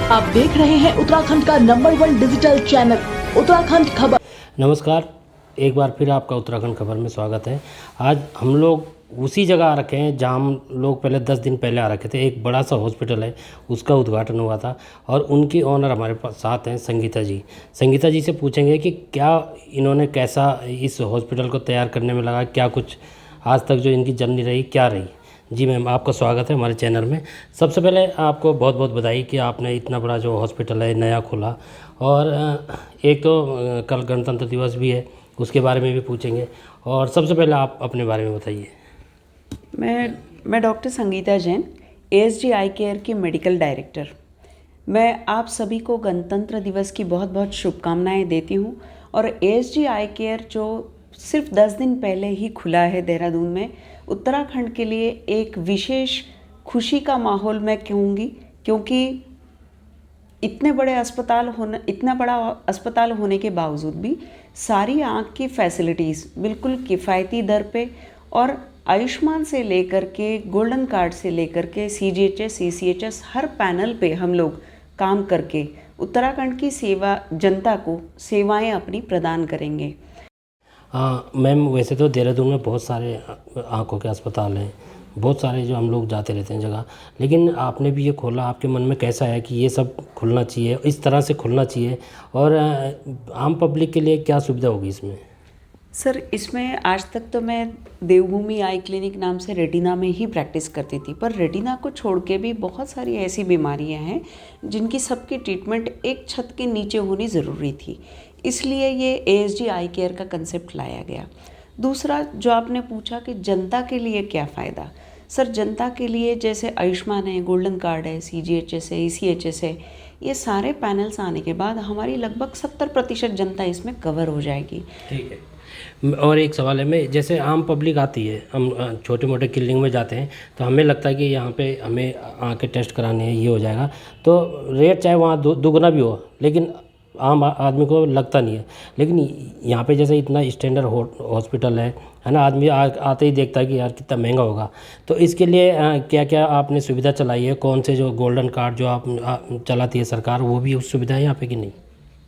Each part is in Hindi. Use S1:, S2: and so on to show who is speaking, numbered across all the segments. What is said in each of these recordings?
S1: आप देख रहे हैं उत्तराखंड का नंबर 1 डिजिटल चैनल उत्तराखंड खबर।
S2: नमस्कार, एक बार फिर आपका उत्तराखंड खबर में स्वागत है। आज हम लोग उसी जगह आ रखे हैं जहां हम लोग पहले 10 दिन पहले आ रखे थे। एक बड़ा सा हॉस्पिटल है, उसका उद्घाटन हुआ था और उनकी ओनर हमारे पास साथ हैं संगीता जी। संगीता जी से पूछेंगे कि क्या इन्होंने कैसा इस हॉस्पिटल को तैयार करने में लगा, क्या कुछ आज तक जो इनकी जर्नी रही क्या रही। जी मैम, आपका स्वागत है हमारे चैनल में। सबसे पहले आपको बहुत बहुत बधाई कि आपने इतना बड़ा जो हॉस्पिटल है नया खोला। और एक तो कल गणतंत्र दिवस भी है, उसके बारे में भी पूछेंगे। और सबसे पहले आप अपने बारे में बताइए।
S3: मैं doctor Sangeeta Jain, ASG eye care की मेडिकल डायरेक्टर। मैं आप सभी को गणतंत्र दिवस की बहुत बहुत शुभकामनाएं देती हूं। और ASG आई केयर जो सिर्फ 10 दिन पहले ही खुला है देहरादून में, उत्तराखंड के लिए एक विशेष खुशी का माहौल मैं कहूँगी, क्योंकि इतना बड़ा अस्पताल होने के बावजूद भी सारी आँख की फैसिलिटीज़ बिल्कुल किफ़ायती दर पे, और आयुष्मान से लेकर के गोल्डन कार्ड से लेकर के CGHS CCHS हर पैनल पे हम लोग काम करके उत्तराखंड की जनता को सेवाएं अपनी प्रदान करेंगे।
S2: मैम, वैसे तो देहरादून में बहुत सारे आँखों के अस्पताल हैं, बहुत सारे जो हम लोग जाते रहते हैं जगह, लेकिन आपने भी ये खोला, आपके मन में कैसा है कि ये सब खुलना चाहिए, इस तरह से खुलना चाहिए, और आम पब्लिक के लिए क्या सुविधा होगी इसमें?
S3: सर, इसमें आज तक तो मैं देवभूमि आई क्लिनिक नाम से रेटिना में ही प्रैक्टिस करती थी, पर रेटिना को छोड़ के भी बहुत सारी ऐसी बीमारियां हैं जिनकी सबकी ट्रीटमेंट एक छत के नीचे होनी ज़रूरी थी। इसलिए ये ASG आई केयर का कंसेप्ट लाया गया। दूसरा जो आपने पूछा कि जनता के लिए क्या फ़ायदा, सर जनता के लिए जैसे आयुष्मान है, गोल्डन कार्ड है, CGHS है, ECHS है, ये सारे पैनल्स आने के बाद हमारी लगभग 70% जनता इसमें कवर हो जाएगी।
S2: ठीक है। और एक सवाल है, मैं जैसे आम पब्लिक आती है, हम छोटे मोटे क्लिनिक में जाते हैं तो हमें लगता है कि यहाँ पे हमें आँखें टेस्ट कराने हैं, ये हो जाएगा, तो रेट चाहे वहाँ दुगना भी हो, लेकिन आम आदमी को लगता नहीं है। लेकिन यहाँ पे जैसे इतना स्टैंडर्ड हॉस्पिटल है ना, आदमी आते ही देखता है कि यार कितना महंगा होगा। तो इसके लिए क्या क्या आपने सुविधा चलाई है? कौन से जो गोल्डन कार्ड जो आप चलाती है सरकार, वो भी उस सुविधा है यहाँ पे कि नहीं?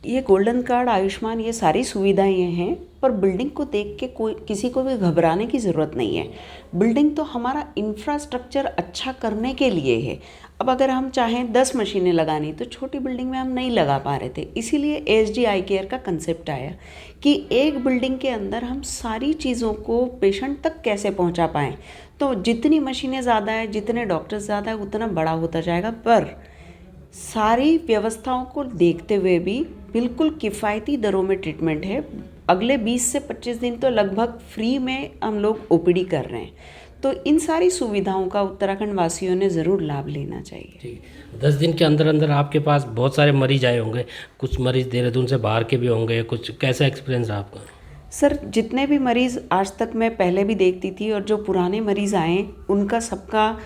S3: ये गोल्डन कार्ड, आयुष्मान, ये सारी सुविधाएं हैं, पर बिल्डिंग को देख के किसी को भी घबराने की ज़रूरत नहीं है। बिल्डिंग तो हमारा इंफ्रास्ट्रक्चर अच्छा करने के लिए है। अब अगर हम चाहें 10 मशीनें लगानी, तो छोटी बिल्डिंग में हम नहीं लगा पा रहे थे। इसीलिए ASG आई केयर का कंसेप्ट आया कि एक बिल्डिंग के अंदर हम सारी चीज़ों को पेशेंट तक कैसे पहुँचा पाएँ। तो जितनी मशीनें ज़्यादा है, जितने डॉक्टर्स ज़्यादा है, उतना बड़ा होता जाएगा। पर सारी व्यवस्थाओं को देखते हुए भी बिल्कुल किफ़ायती दरों में ट्रीटमेंट है। अगले 20 से 25 दिन तो लगभग फ्री में हम लोग OPD कर रहे हैं। तो इन सारी सुविधाओं का उत्तराखंड वासियों ने ज़रूर लाभ लेना चाहिए।
S2: ठीक, 10 दिन के अंदर अंदर आपके पास बहुत सारे मरीज आए होंगे, कुछ मरीज देहरादून से बाहर के भी होंगे, कुछ कैसा एक्सपीरियंस रहा आपका?
S3: सर, जितने भी मरीज़ आज तक मैं पहले भी देखती थी और जो पुराने मरीज़ आए, उनका सबका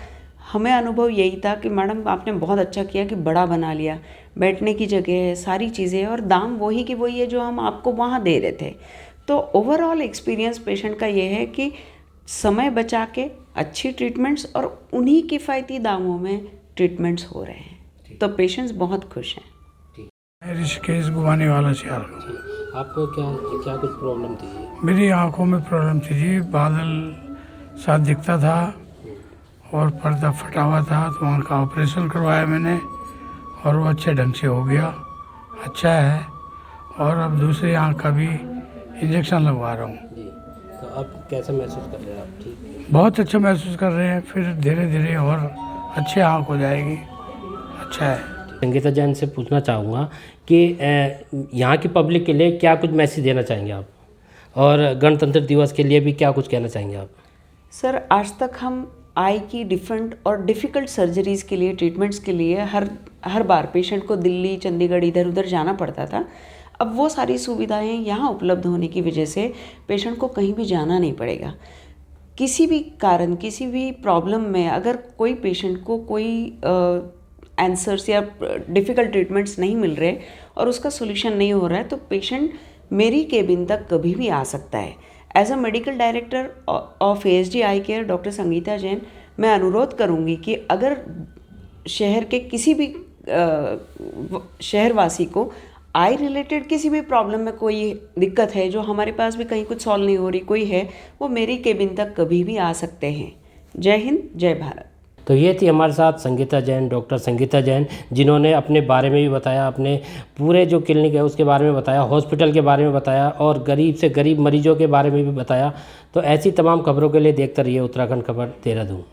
S3: हमें अनुभव यही था कि मैडम आपने बहुत अच्छा किया कि बड़ा बना लिया, बैठने की जगह है, सारी चीज़ें, और दाम वही की वही है जो हम आपको वहाँ दे रहे थे। तो ओवरऑल एक्सपीरियंस पेशेंट का ये है कि समय बचा के अच्छी ट्रीटमेंट्स और उन्हीं किफ़ायती दामों में ट्रीटमेंट्स हो रहे हैं, तो पेशेंट्स बहुत खुश हैं।
S4: ऋषिकेश घुमाने वाला चाल।
S2: आपको क्या कुछ प्रॉब्लम थी?
S4: मेरी आंखों में प्रॉब्लम थी जी, बादल सा दिखता था और पर्दा फटा हुआ था, तो वहाँ का ऑपरेशन करवाया मैंने और वो अच्छे ढंग से हो गया, अच्छा है। और अब दूसरी आंख का भी इंजेक्शन लगवा रहा हूँ
S2: जी। तो अब कैसा महसूस कर रहे हैं आप? ठीक,
S4: बहुत अच्छा महसूस कर रहे हैं, फिर धीरे धीरे और अच्छी आंख हो जाएगी, अच्छा है।
S2: संगीता जैन से पूछना चाहूँगा कि यहाँ की पब्लिक के लिए क्या कुछ मैसेज देना चाहेंगे आप, और गणतंत्र दिवस के लिए भी क्या कुछ कहना चाहेंगे आप?
S3: सर, आज तक हम आई की डिफरेंट और डिफ़िकल्ट सर्जरीज़ के लिए, ट्रीटमेंट्स के लिए हर बार पेशेंट को दिल्ली, चंडीगढ़, इधर उधर जाना पड़ता था। अब वो सारी सुविधाएं यहाँ उपलब्ध होने की वजह से पेशेंट को कहीं भी जाना नहीं पड़ेगा। किसी भी कारण, किसी भी प्रॉब्लम में अगर कोई पेशेंट को कोई आंसर्स या डिफ़िकल्ट ट्रीटमेंट्स नहीं मिल रहे और उसका सोल्यूशन नहीं हो रहा है, तो पेशेंट मेरी केबिन तक कभी भी आ सकता है। As a medical director of ASG eye care doctor Sangeeta Jain, मैं अनुरोध करूंगी कि अगर शहर के किसी भी शहरवासी को आई रिलेटेड किसी भी प्रॉब्लम में कोई दिक्कत है जो हमारे पास भी कहीं कुछ सॉल्व नहीं हो रही कोई है, वो मेरी केबिन तक कभी भी आ सकते हैं। जय हिंद, जय भारत।
S2: तो ये थी हमारे साथ संगीता जैन, डॉक्टर संगीता जैन, जिन्होंने अपने बारे में भी बताया, अपने पूरे जो क्लिनिक है उसके बारे में बताया, हॉस्पिटल के बारे में बताया और गरीब से गरीब मरीजों के बारे में भी बताया। तो ऐसी तमाम खबरों के लिए देखते रहिए उत्तराखंड खबर, देहरादून।